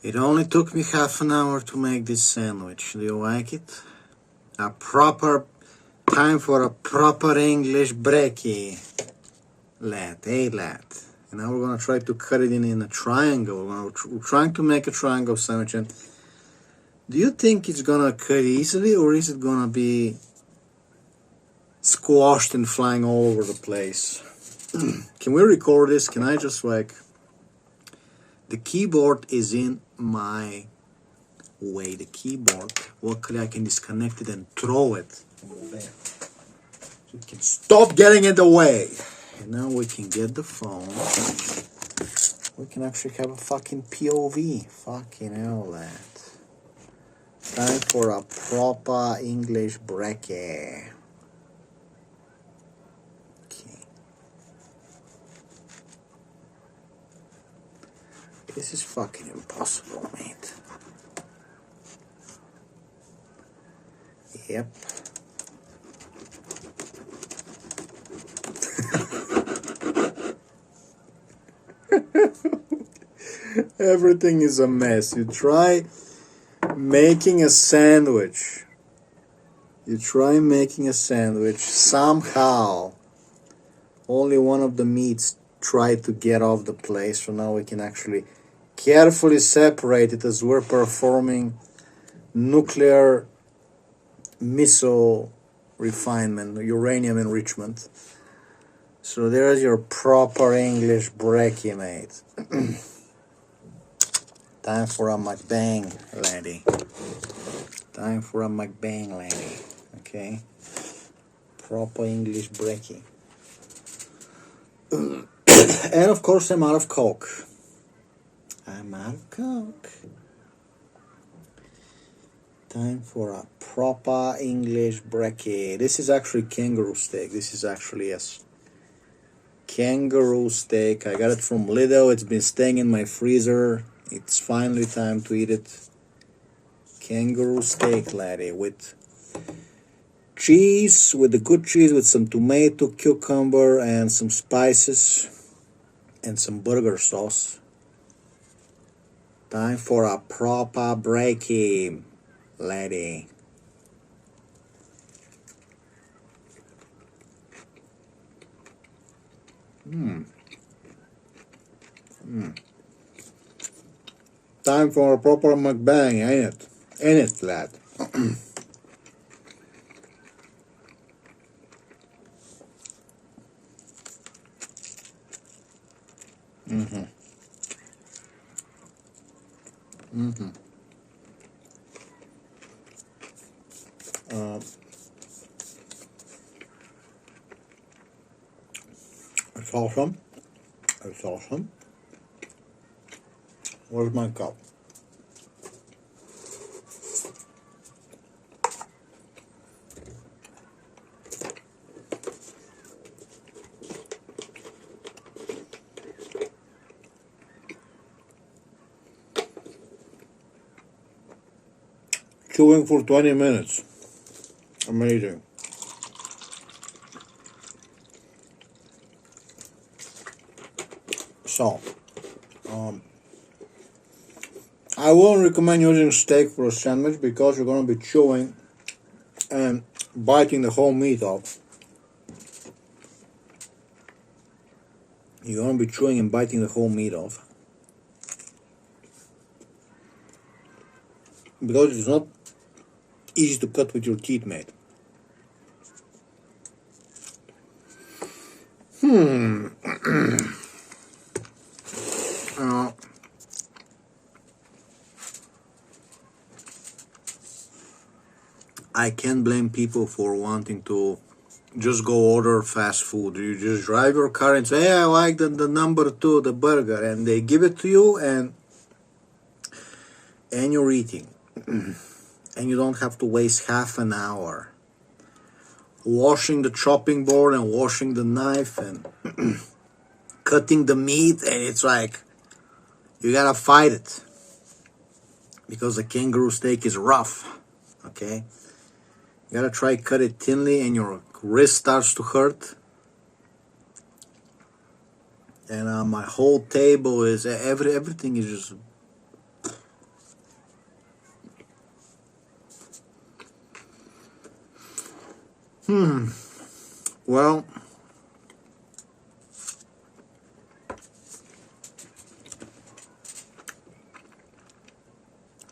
It only took me half an hour to make this sandwich. Do you like it? A proper time for a proper English brekkie. Lad, hey lad. And now we're gonna try to cut it in a triangle. We're trying to make a triangle sandwich. And do you think it's gonna cut easily, or is it gonna be squashed and flying all over the place? Can we record this? Can I just the keyboard is in my way. The keyboard, luckily I can disconnect it and throw it over there. So it can stop getting in the way. And now we can get the phone. We can actually have a fucking POV. Fucking hell, that. Time for a proper English brekkie. This is fucking impossible, mate. Yep. Everything is a mess. You try making a sandwich. Somehow only one of the meats tried to get off the place, so now we can actually carefully separate it as we're performing nuclear missile refinement, uranium enrichment. So there's your proper English brekkie, mate. Time for a mukbang, lady. Okay? Proper English brekkie. And of course I'm out of Coke. Time for a proper English brekkie. This is actually kangaroo steak. Yes. Kangaroo steak. I got it from Lidl. It's been staying in my freezer. It's finally time to eat it. Kangaroo steak, laddie, with cheese, with the good cheese, with some tomato, cucumber, and some spices, and some burger sauce. Time for a proper brekkie, laddie. Time for a proper mukbang, ain't it? Lad? It's awesome. Where's my cup? Chewing for 20 minutes. Amazing. So, I won't recommend using steak for a sandwich because you're going to be chewing and biting the whole meat off. Because it's not easy to cut with your teeth, mate. I can't blame people for wanting to just go order fast food. You just drive your car and say, hey, I like the number 2, the burger, and they give it to you, and you're eating. And you don't have to waste half an hour washing the chopping board and washing the knife and cutting the meat, and it's like you gotta fight it because the kangaroo steak is rough. Okay, you gotta try cut it thinly and your wrist starts to hurt. And my whole table is everything is just Well,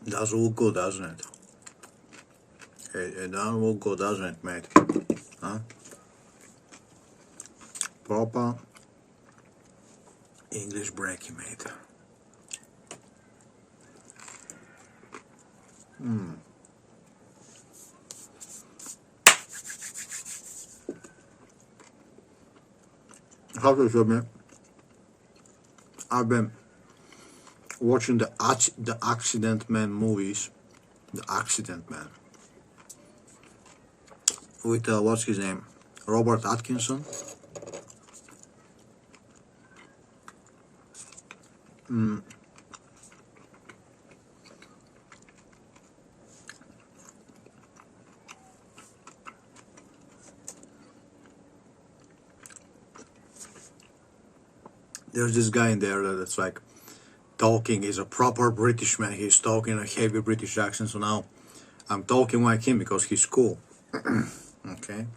does look good, doesn't it? It does look good, doesn't it, mate? Huh? Proper English brekkie, mate. How to say, man? I've been watching the Accident Man movies. The Accident Man. With, what's his name? Robert Atkinson. There's this guy in there that's like talking. He's a proper British man. He's talking a heavy British accent. So now I'm talking like him because he's cool. Okay.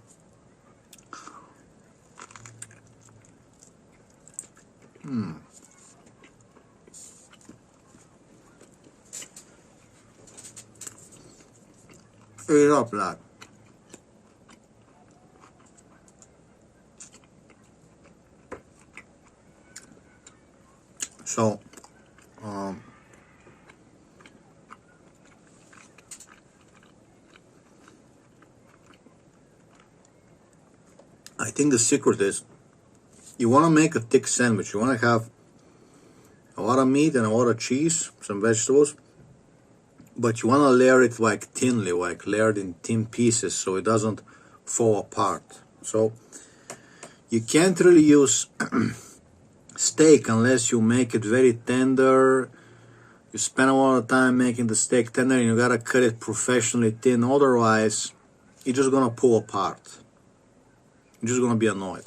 Eat it up, lad. So, I think the secret is you want to make a thick sandwich. You want to have a lot of meat and a lot of cheese, some vegetables, but you want to layer it like thinly, like layered in thin pieces so it doesn't fall apart. So you can't really use steak unless you make it very tender. You spend a lot of time making the steak tender and you gotta cut it professionally thin, otherwise it's just gonna pull apart. You're just gonna be annoyed.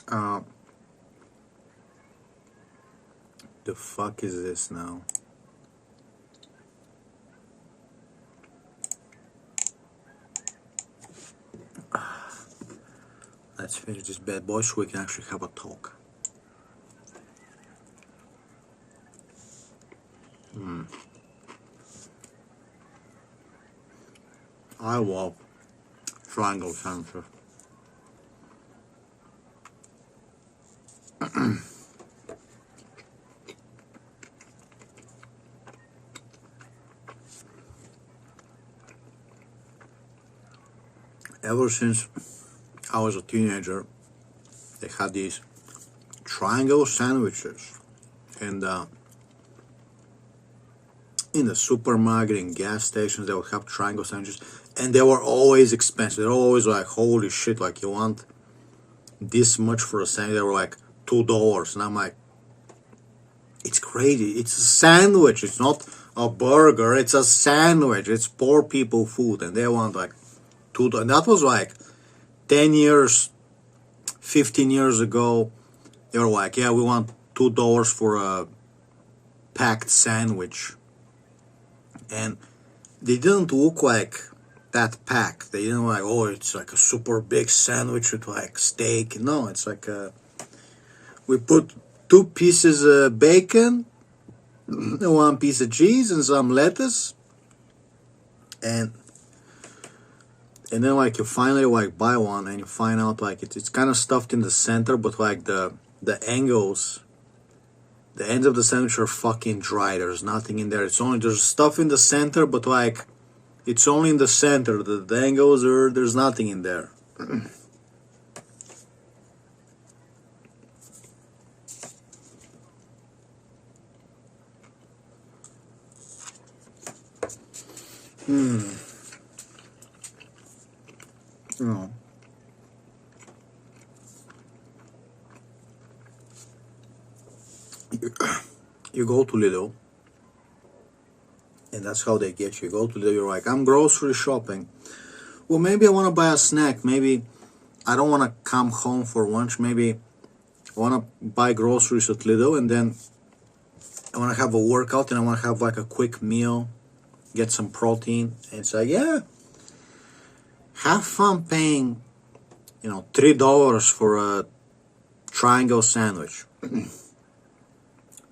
Uh, the fuck is this now? Let's finish this bad boy so we can actually have a talk. I love triangle sandwiches. Ever since I was a teenager, they had these triangle sandwiches, and in the supermarket and gas stations they would have triangle sandwiches, and they were always expensive. They're always like, holy shit, like you want this much for a sandwich? They were like $2, and I'm like, it's crazy. It's a sandwich. It's not a burger. It's a sandwich. It's poor people food, and they want like $2. And that was like 10 years, 15 years ago. They were like, yeah, we want $2 for a packed sandwich. And they didn't look like that packed. They didn't like, oh, it's like a super big sandwich with like steak. No, it's like we put 2 pieces of bacon, 1 piece of cheese, and some lettuce, and then like you finally like buy one and you find out like it's kind of stuffed in the center, but like the angles, the ends of the sandwich are fucking dry. There's nothing in there. There's stuff in the center, but like it's only in the center. The angles there's nothing in there. You know, you go to Lidl, and that's how they get you. You go to Lidl, you're like, I'm grocery shopping. Well, maybe I want to buy a snack. Maybe I don't want to come home for lunch. Maybe I want to buy groceries at Lidl, and then I want to have a workout, and I want to have like a quick meal, get some protein. And it's like, yeah, have fun paying, $3 for a triangle sandwich.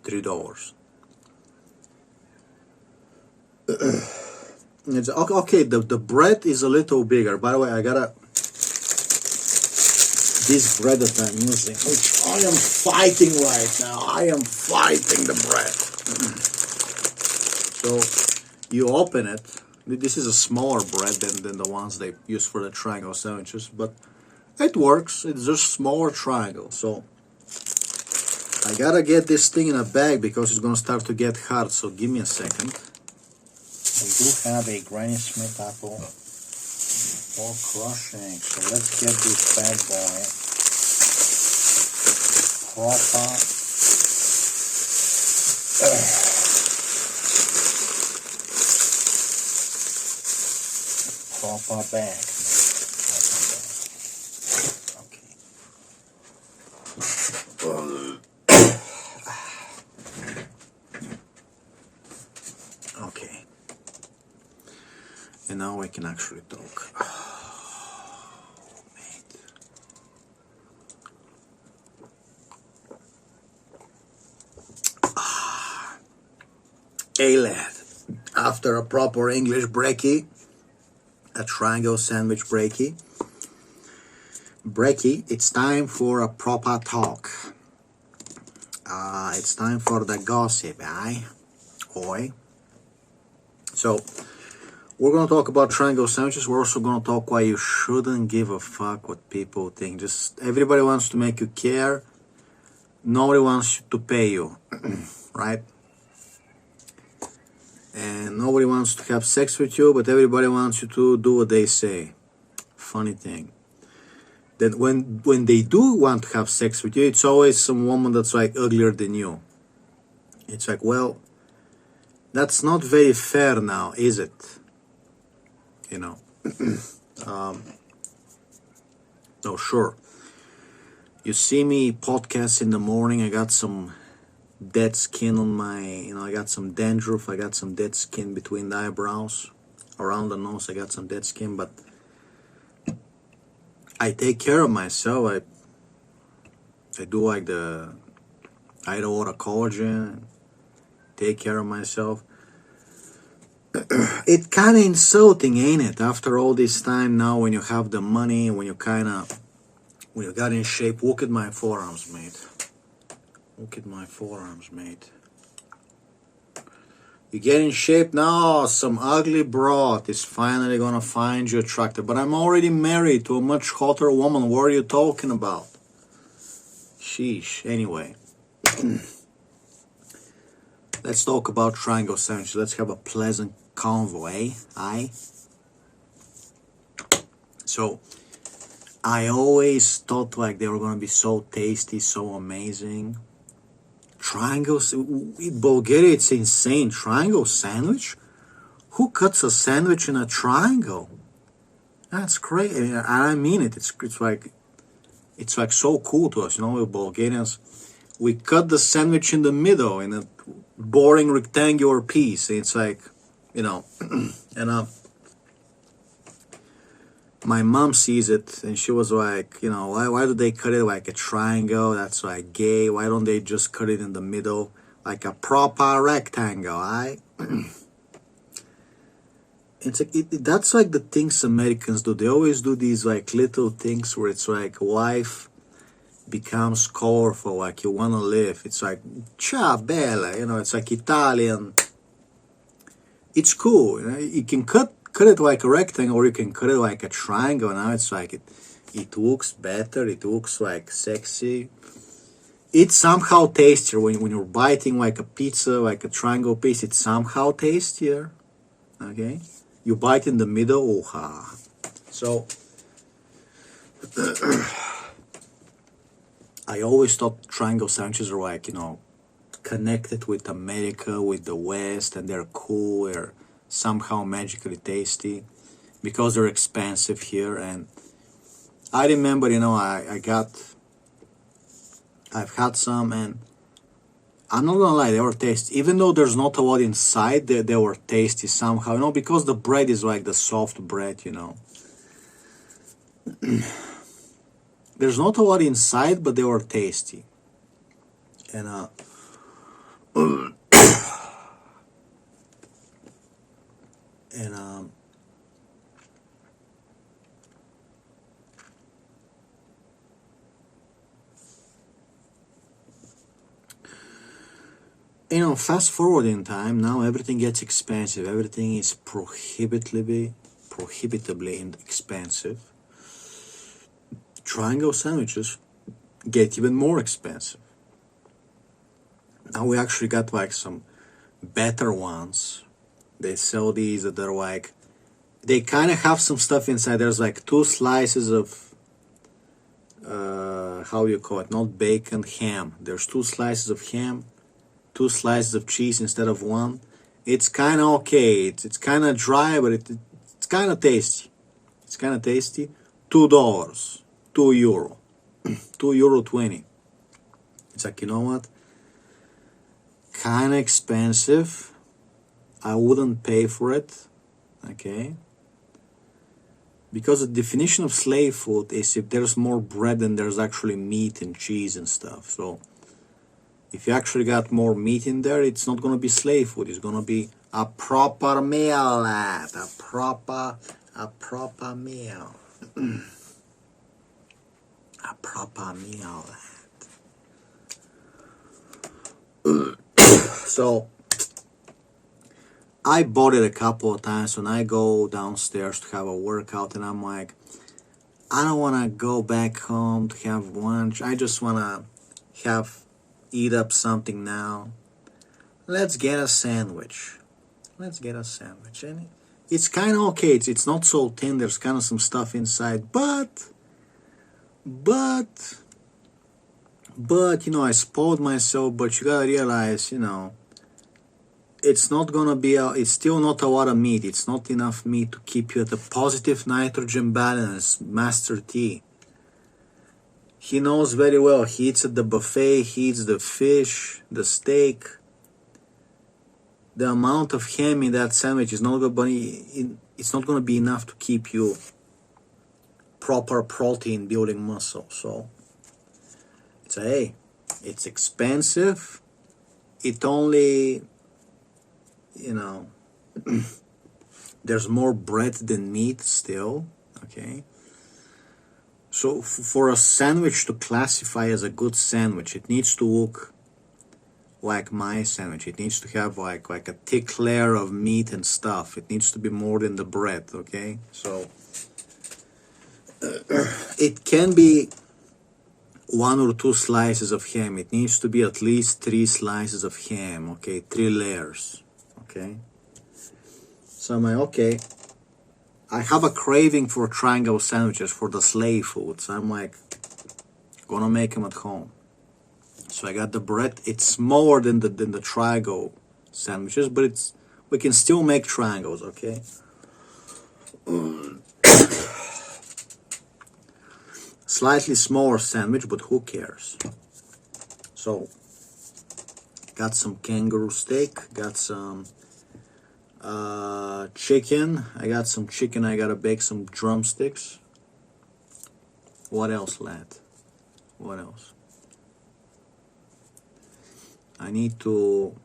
$3. It's okay. The bread is a little bigger. By the way, I gotta this bread that I'm using, which I am fighting right now. I am fighting the bread. So you open it. This is a smaller bread than the ones they use for the triangle sandwiches, but it works. It's just smaller triangle. So I gotta get this thing in a bag because it's gonna start to get hard. So give me a second. We do have a Granny Smith apple for crushing. So let's get this bad boy proper. Proper bag. Okay. And now I can actually talk. Oh, mate. Hey lad, after a proper English brekkie, a triangle sandwich brekkie, it's time for a proper talk. It's time for the gossip, aye? Oi. So, we're going to talk about triangle sandwiches. We're also going to talk why you shouldn't give a fuck what people think. Just everybody wants to make you care. Nobody wants to pay you, right? And nobody wants to have sex with you, but everybody wants you to do what they say. Funny thing. That when they do want to have sex with you, it's always some woman that's like uglier than you. It's like, well, that's not very fair now, is it? No, sure. You see me podcast in the morning, I got some dead skin on my, I got some dandruff, I got some dead skin between the eyebrows, around the nose, I got some dead skin, but I take care of myself. I do like the Idaho collagen, take care of myself. It's kind of insulting, ain't it? After all this time now, when you have the money, when you got in shape. Look at my forearms, mate. Look at my forearms, mate. You get in shape now, some ugly broad is finally gonna find you attractive. But I'm already married to a much hotter woman. What are you talking about? Sheesh. Anyway. Let's talk about triangle sandwiches. Let's have a pleasant convo, eh? Aye? So, I always thought like they were gonna be so tasty, so amazing. Triangles, in Bulgaria it's insane. Triangle sandwich? Who cuts a sandwich in a triangle? That's crazy. I mean it. It's like so cool to us, we Bulgarians. We cut the sandwich in the middle in a boring rectangular piece. It's like, and my mom sees it and she was like, why do they cut it like a triangle? That's like gay. Why don't they just cut it in the middle like a proper rectangle, right? It's like that's like the things Americans do. They always do these like little things where it's like life becomes colorful, like you want to live. It's like ciao bella, it's like Italian. It's cool. You can cut it like a rectangle, or you can cut it like a triangle. Now it's like it looks better. It looks like sexy. It's somehow tastier when you're biting like a pizza, like a triangle piece. It's somehow tastier. Okay. You bite in the middle, ooh-ha. So, I always thought triangle sandwiches are like, you know, connected with America, with the West, and they're cool, they're somehow magically tasty because they're expensive here. And I remember, you know, I've had some, and I'm not gonna lie, they were tasty. Even though there's not a lot inside, they were tasty somehow, you know, because the bread is like the soft bread, you know. There's not a lot inside, but they were tasty. And and you know, fast forward in time, now everything gets expensive. Everything is prohibitively expensive. Triangle sandwiches get even more expensive. Now we actually got like some better ones. They sell these that are like, they kind of have some stuff inside. There's like 2 slices of how you call it, not bacon, ham. There's 2 slices of ham, 2 slices of cheese instead of 1. It's kind of okay. It's kind of dry, but it's kind of tasty. It's kind of tasty. $2, €2, €2.20. It's like, you know what? Kind of expensive. I wouldn't pay for it. Okay. Because the definition of slave food is if there's more bread than there's actually meat and cheese and stuff. So if you actually got more meat in there, it's not going to be slave food. It's going to be a proper meal, lad. A proper meal. A proper meal, lad. So I bought it a couple of times when I go downstairs to have a workout, and I'm like, I don't want to go back home to have lunch. I just want to eat up something now. Let's get a sandwich. And it's kind of okay. It's not so thin. There's kind of some stuff inside, but you know, I spoiled myself. But you gotta realize, you know, it's still not a lot of meat. It's not enough meat to keep you at a positive nitrogen balance. Master T. He knows very well. He eats at the buffet. He eats the fish, the steak. The amount of ham in that sandwich is not going to be enough to keep you proper protein building muscle. So it's expensive. It only, you know, there's more bread than meat still. Okay. So for a sandwich to classify as a good sandwich, it needs to look like my sandwich. It needs to have like a thick layer of meat and stuff. It needs to be more than the bread, okay? So it can be 1 or 2 slices of ham. It needs to be at least 3 slices of ham, okay? 3 layers, okay? So I'm like, okay, I have a craving for triangle sandwiches, for the slave foods. I'm like, gonna make them at home. So I got the bread. It's smaller than the triangle sandwiches, but we can still make triangles, okay? Slightly smaller sandwich, but who cares? So got some kangaroo steak, got some chicken. I got some chicken. I gotta bake some drumsticks. What else, lad? What else? I need to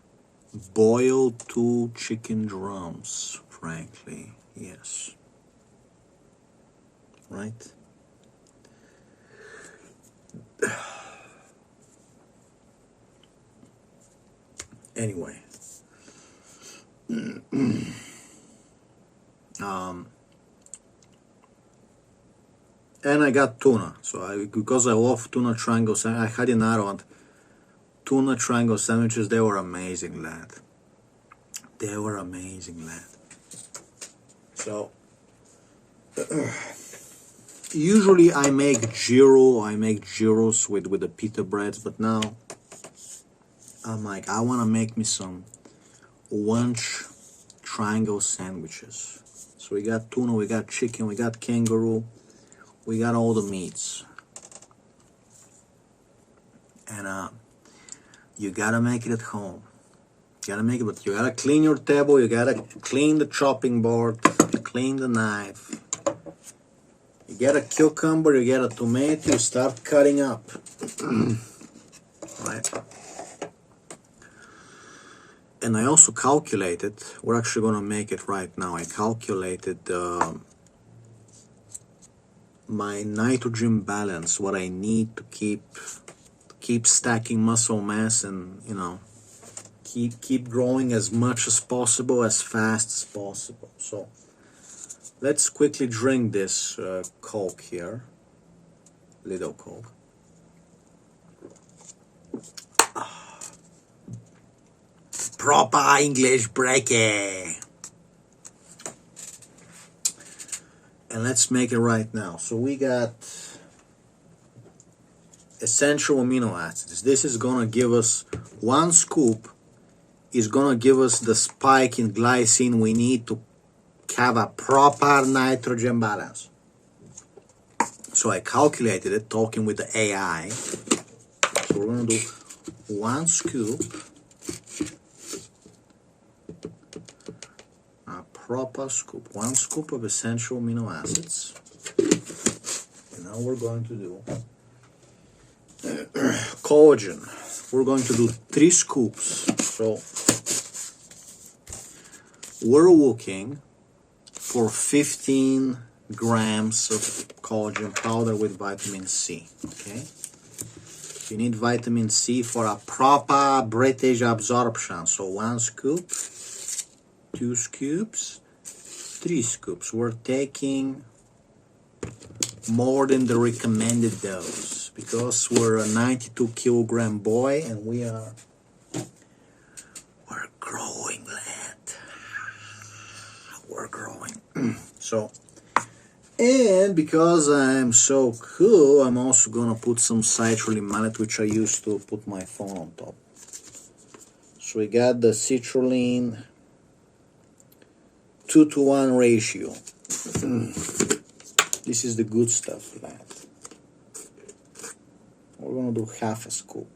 boil 2 chicken drums, frankly. Yes. Right? Anyway. And I got tuna. So because I love tuna triangles, I had in Ireland tuna triangle sandwiches. They were amazing, lad. They were amazing, lad. So usually I make gyros with the pita breads, but now I'm like, I want to make me some lunch triangle sandwiches. So we got tuna, we got chicken, we got kangaroo, we got all the meats. And you gotta make it at home. You gotta make it, but you gotta clean your table, you gotta clean the chopping board, clean the knife. You get a cucumber, you get a tomato, you start cutting up. Right? And I also calculated, we're actually gonna make it right now. I calculated my nitrogen balance, what I need to keep stacking muscle mass and, you know, keep growing as much as possible, as fast as possible. So let's quickly drink this Coke here, little Coke. Proper English brekkie. And let's make it right now. So we got essential amino acids. This is gonna give us, one scoop is gonna give us the spike in glycine we need to have a proper nitrogen balance. So I calculated it talking with the AI. So we're gonna do one scoop, a proper scoop, one scoop of essential amino acids. And now we're going to do collagen. We're going to do 3 scoops. So we're looking for 15 grams of collagen powder with vitamin C. Okay, you need vitamin C for a proper British absorption. So 1 scoop, 2 scoops, 3 scoops. We're taking more than the recommended dose because we're a 92 kilogram boy and we're growing, lad. We're growing. So, and because I'm so cool, I'm also gonna put some citrulline malate, which I used to put my phone on top. So we got the citrulline 2-to-1 ratio. This is the good stuff, lad. We're gonna do half a scoop.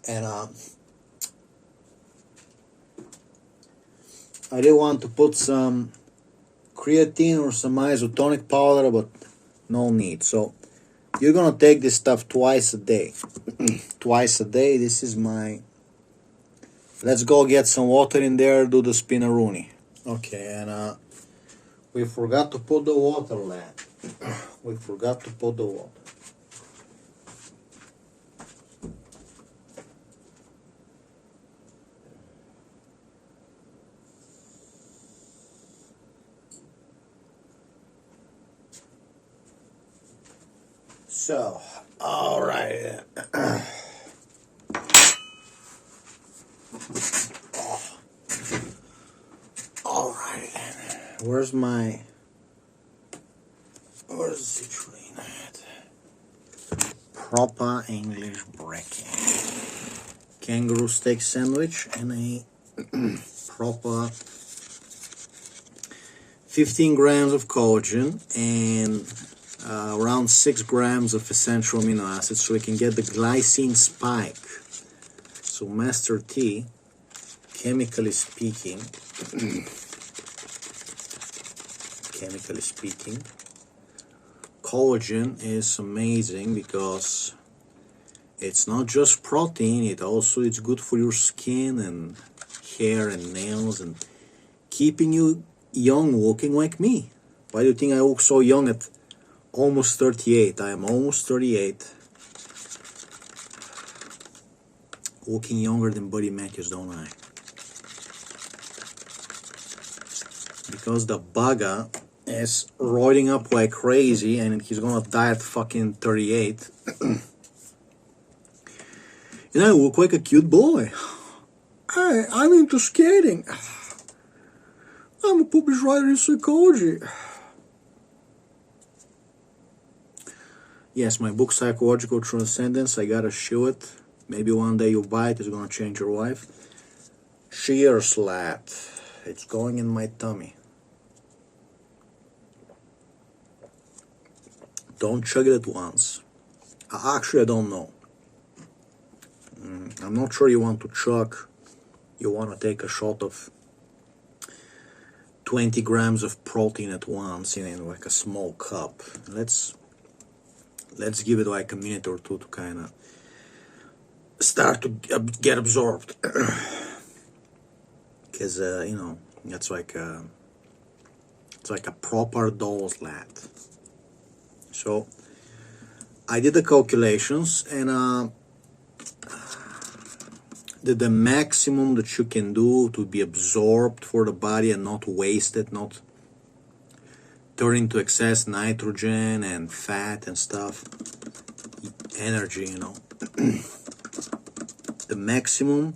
And I did want to put some creatine or some isotonic powder, but no need. So you're gonna take this stuff twice a day. Twice a day. This is my. Let's go get some water in there. Do the spinaroonie. Okay, and we forgot to put the water, lad. We forgot to put the water. So, all right. All right. Where's the citrulline at? Proper English brekkie. Kangaroo steak sandwich and a proper 15 grams of collagen and around 6 grams of essential amino acids so we can get the glycine spike. So Master T, chemically speaking, collagen is amazing because it's not just protein, it's good for your skin and hair and nails and keeping you young looking like me. Why do you think I look so young at almost 38? I am almost 38. Looking younger than Buddy Matthews, don't I? Because the bugger is roiding up like crazy and he's gonna die at fucking 38. And I look like a cute boy. Hey, I'm into skating. I'm a published writer in psychology. Yes, my book Psychological Transcendence, I gotta show it. Maybe one day you'll buy it, it's gonna change your life. Cheers, lad. It's going in my tummy. Don't chug it at once. Actually, I don't know. I'm not sure you want to chug. You want to take a shot of 20 grams of protein at once in like a small cup. Let's give it like a minute or two to kind of start to get absorbed. Because it's like a proper dose, lad. So I did the calculations, and the maximum that you can do to be absorbed for the body and not wasted, not turn into excess nitrogen and fat and stuff, energy, the maximum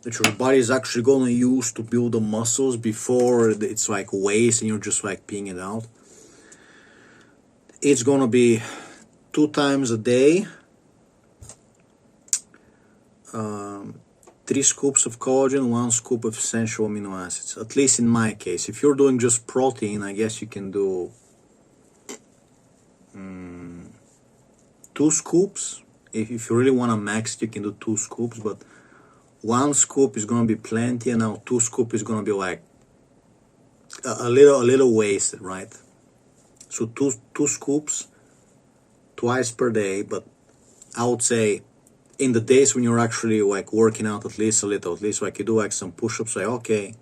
that your body is actually going to use to build the muscles before it's like waste and you're just like peeing it out. It's going to be 2 times a day, 3 scoops of collagen, 1 scoop of essential amino acids. At least in my case. If you're doing just protein, I guess you can do 2 scoops. If you really want to max it, you can do 2 scoops, but 1 scoop is going to be plenty, and now 2 scoop is going to be like a little wasted, right? So two scoops twice per day, but I would say in the days when you're actually like working out at least a little, at least like you do like some push-ups, like okay,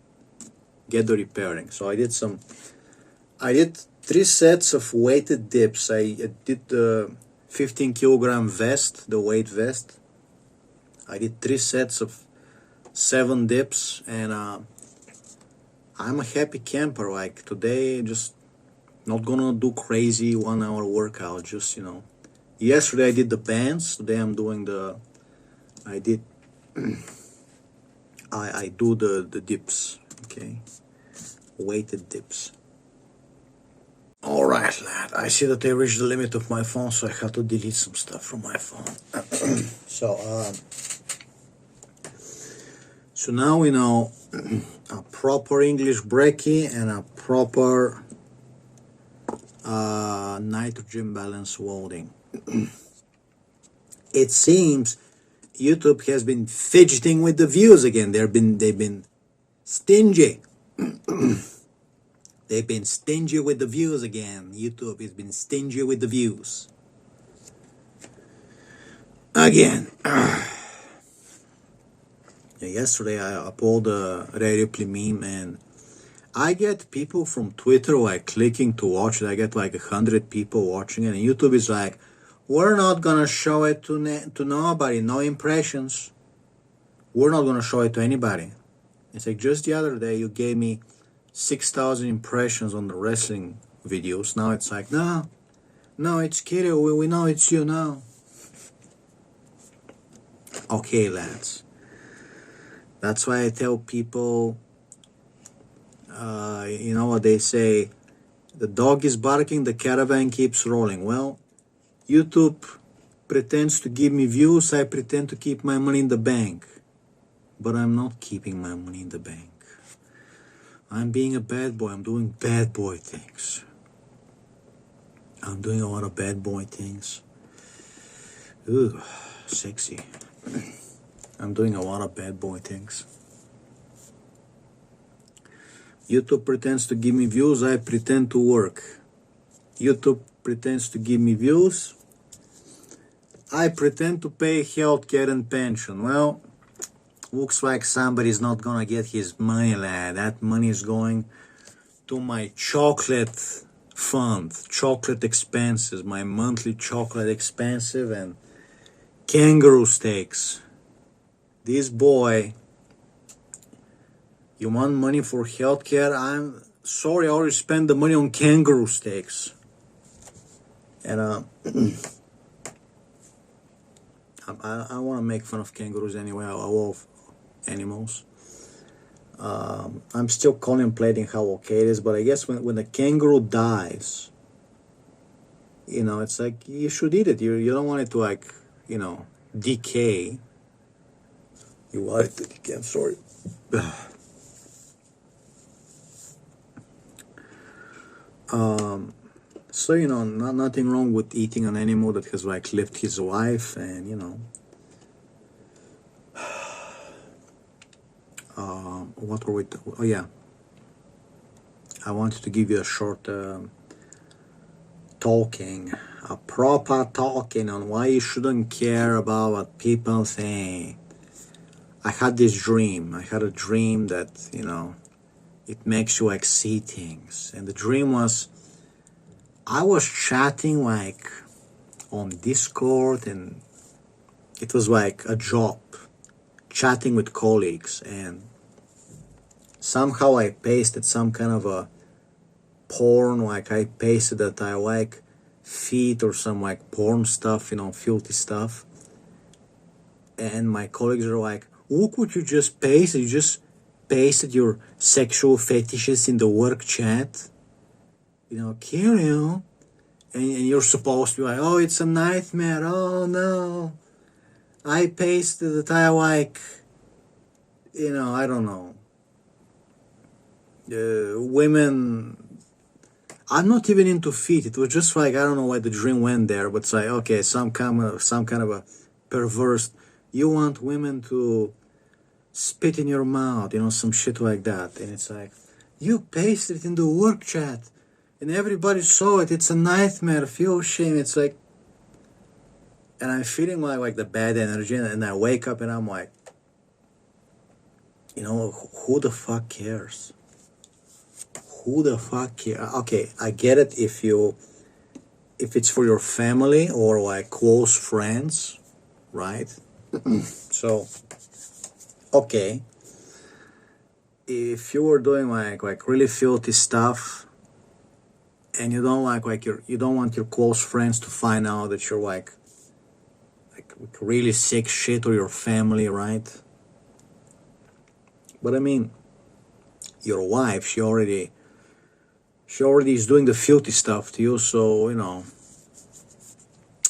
get the repairing. So I did 3 sets of weighted dips. I did the 15 kilogram vest, the weight vest. I did 3 sets of 7 dips, and I'm a happy camper. Like today, just not gonna do crazy 1 hour workout, just yesterday I did the bands. Today I'm doing I do the dips, okay, weighted dips. All right, lad, I see that I reached the limit of my phone, so I have to delete some stuff from my phone. So now we know a proper English brekkie and a proper nitrogen balance loading. It seems YouTube has been fidgeting with the views again. They've been stingy. They've been stingy with the views again. YouTube has been stingy with the views again. Yesterday I uploaded a prohibitively meme, and I get people from Twitter like clicking to watch it. I get like 100 people watching it, and YouTube is like, we're not gonna show it to nobody, no impressions. We're not gonna show it to anybody. It's like just the other day you gave me 6,000 impressions on the wrestling videos. Now it's like, no, it's Kitty. We know it's you now. Okay, lads. That's why I tell people, you know what they say, the dog is barking, the caravan keeps rolling. Well, YouTube pretends to give me views, I pretend to keep my money in the bank. But I'm not keeping my money in the bank. I'm being a bad boy, I'm doing bad boy things. I'm doing a lot of bad boy things. Ooh, sexy. I'm doing a lot of bad boy things. YouTube pretends to give me views, I pretend to work. YouTube pretends to give me views, I pretend to pay healthcare and pension. Well, looks like somebody's not gonna get his money, lad. That money is going to my chocolate fund, chocolate expenses, my monthly chocolate expensive and kangaroo steaks. This boy, you want money for healthcare? I'm sorry, I already spent the money on kangaroo steaks. And I want to make fun of kangaroos anyway. animals. I'm still contemplating how okay it is, but I guess when the kangaroo dies, it's like you should eat it. You don't want it to decay. You want it to decay. I'm sorry. So nothing wrong with eating an animal that has lived his life, and what were we? Oh yeah, I wanted to give you a short a proper talking on why you shouldn't care about what people think. I had this dream. I had a dream that it makes you see things, and the dream was I was chatting on Discord, and it was a job, chatting with colleagues, and somehow I pasted some kind of a porn, I pasted that I feet or some porn stuff, filthy stuff, and my colleagues are like, look what you just pasted, you just pasted your sexual fetishes in the work chat, carry on. And you're supposed to be oh, it's a nightmare, oh no, I pasted that I I don't know, women. I'm not even into feet. It was just I don't know why the dream went there, but it's okay, some kind of a perverse. You want women to spit in your mouth, some shit like that, and it's you pasted it in the work chat, and everybody saw it. It's a nightmare. Feel shame. It's and I'm feeling the bad energy, and I wake up and I'm who the fuck cares? Who the fuck cares? Okay, I get it if it's for your family or close friends, right? So, okay, if you were doing really filthy stuff, and you don't you don't want your close friends to find out that you're really sick shit, or your family, right? But I mean, your wife, she already is doing the filthy stuff to you, so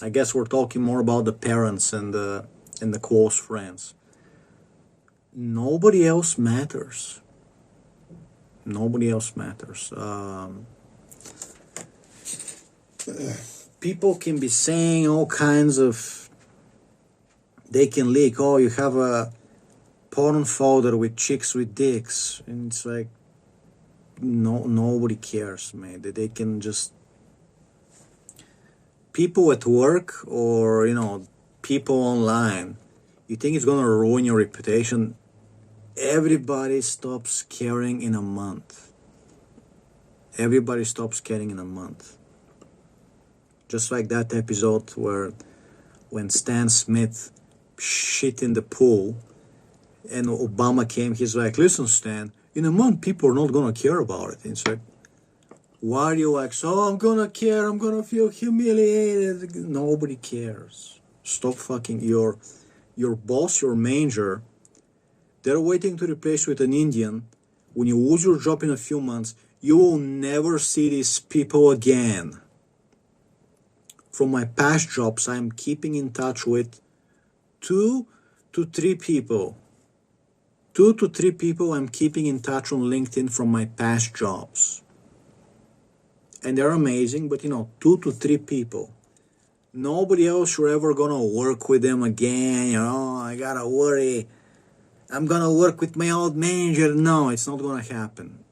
I guess we're talking more about the parents and the close friends. Nobody else matters. Nobody else matters. People can be saying all kinds of. They can leak. Oh, you have a porn folder with chicks with dicks, and it's nobody cares, man. They can just. People at work or people online. You think it's gonna ruin your reputation? Everybody stops caring in a month. Everybody stops caring in a month. Just like that episode when Stan Smith shit in the pool and Obama came, he's listen, Stan, in a month people are not gonna care about it. And it's why are you so I'm gonna care, I'm gonna feel humiliated? Nobody cares. Stop fucking your boss, your manager. They're waiting to replace you with an Indian. When you lose your job in a few months, you will never see these people again. From my past jobs, I'm keeping in touch with 2 to 3 people. 2 to 3 people I'm keeping in touch on LinkedIn from my past jobs. And they're amazing, but 2 to 3 people. Nobody else you're ever gonna work with them again. I gotta worry. I'm gonna work with my old manager. No, it's not gonna happen.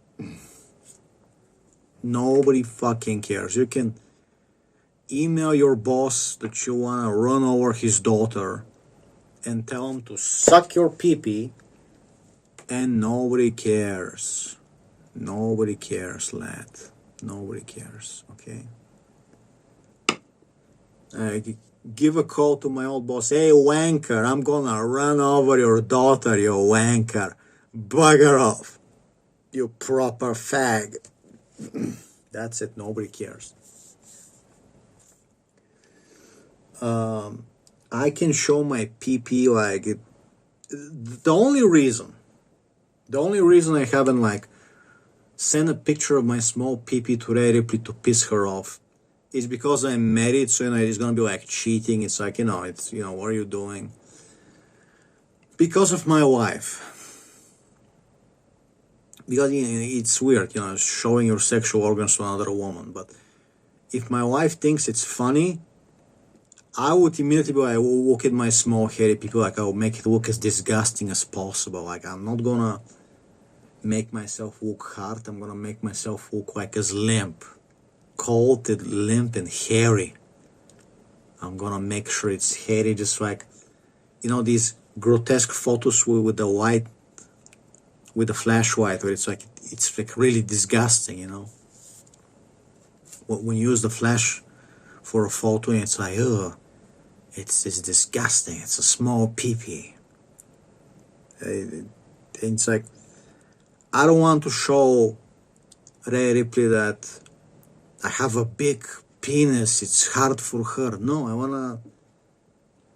Nobody fucking cares. You can email your boss that you wanna run over his daughter and tell him to suck your pee-pee, and nobody cares. Nobody cares, lad. Nobody cares, okay? Give a call to my old boss. Hey, wanker, I'm gonna run over your daughter, you wanker. Bugger off, you proper fag. That's it, nobody cares. I can show my PP The only reason I haven't like sent a picture of my small pee-pee to Ray Ripley to piss her off is because I'm married, so it's gonna be like cheating. It's like, it's what are you doing? Because of my wife. Because it's weird, showing your sexual organs to another woman. But if my wife thinks it's funny, I would immediately be like, look at my small hairy people, like I will make it look as disgusting as possible. Like I'm not gonna make myself look hard. I'm gonna make myself look like as limp, cold and limp and hairy. I'm gonna make sure it's hairy, just like these grotesque photos with the white, with the flash white, where it's like really disgusting. When you use the flash for a photo, and it's like, ugh, it's disgusting. It's a small pee-pee. It's like, I don't want to show Ray Ripley that I have a big penis. It's hard for her. No, I wanna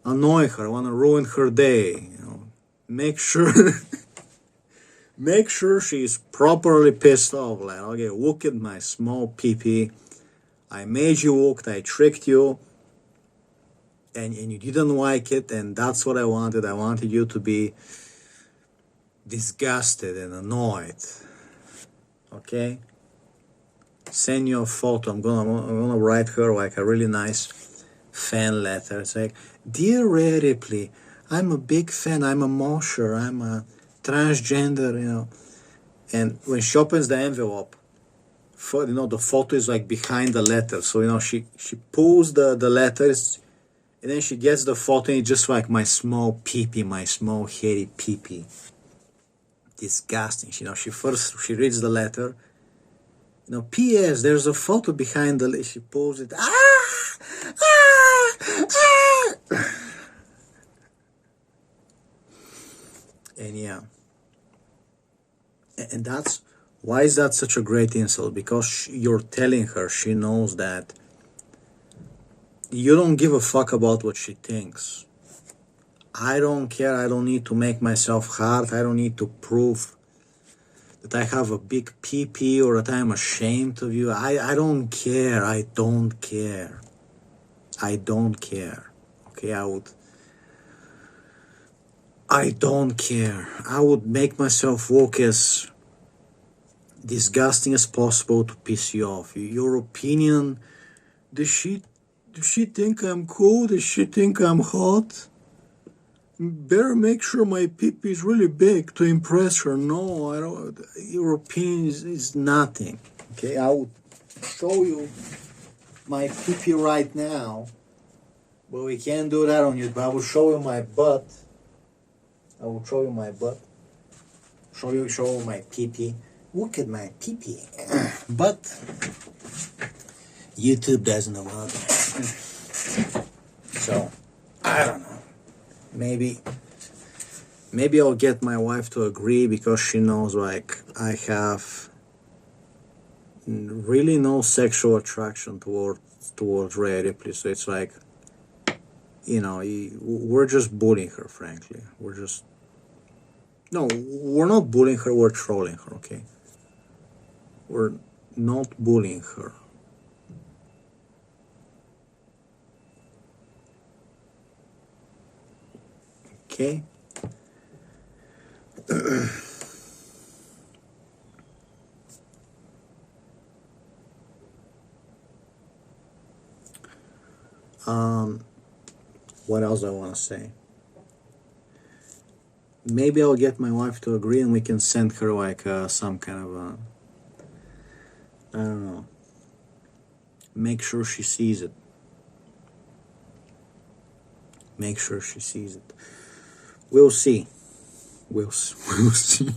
annoy her. I wanna ruin her day. Make sure, make sure she's properly pissed off. Like, okay, look at my small pee-pee. I made you look. I tricked you. And you didn't like it, and that's what I wanted. I wanted you to be disgusted and annoyed. Okay? Send you a photo. I'm gonna write her like a really nice fan letter. It's like, dear Ray Ripley, I'm a big fan. I'm a mosher. I'm a transgender. And when she opens the envelope, the photo is like behind the letter. So she pulls the letters. And then she gets the photo and it's just like my small pee-pee, my small hairy pee-pee. Disgusting. She reads the letter. P.S. There's a photo behind the letter. She pulls it. And yeah. And why is that such a great insult? Because you're telling her, she knows that you don't give a fuck about what she thinks. I don't care. I don't need to make myself hard. I don't need to prove that I have a big pee-pee or that I'm ashamed of you. I don't care. I don't care. I don't care. Okay, I don't care. I would make myself look as disgusting as possible to piss you off. Your opinion, does she think I'm cool? Does she think I'm hot? Better make sure my pee-pee is really big to impress her. No, I don't. Your opinion is nothing. Okay, I will show you my pee-pee right now. But we can't do that on YouTube. I will show you my butt. I will show you my butt. Show you my pee-pee. Look at my pee-pee. But YouTube doesn't allow that. So, I don't know. Maybe I'll get my wife to agree because she knows like I have really no sexual attraction towards Ray Ripley. So it's like, we're just bullying her, frankly. We're not bullying her, we're trolling her, okay? We're not bullying her. Okay? What else I want to say? Maybe I'll get my wife to agree and we can send her like some kind of I don't know. Make sure she sees it. Make sure she sees it. We'll see. We'll see.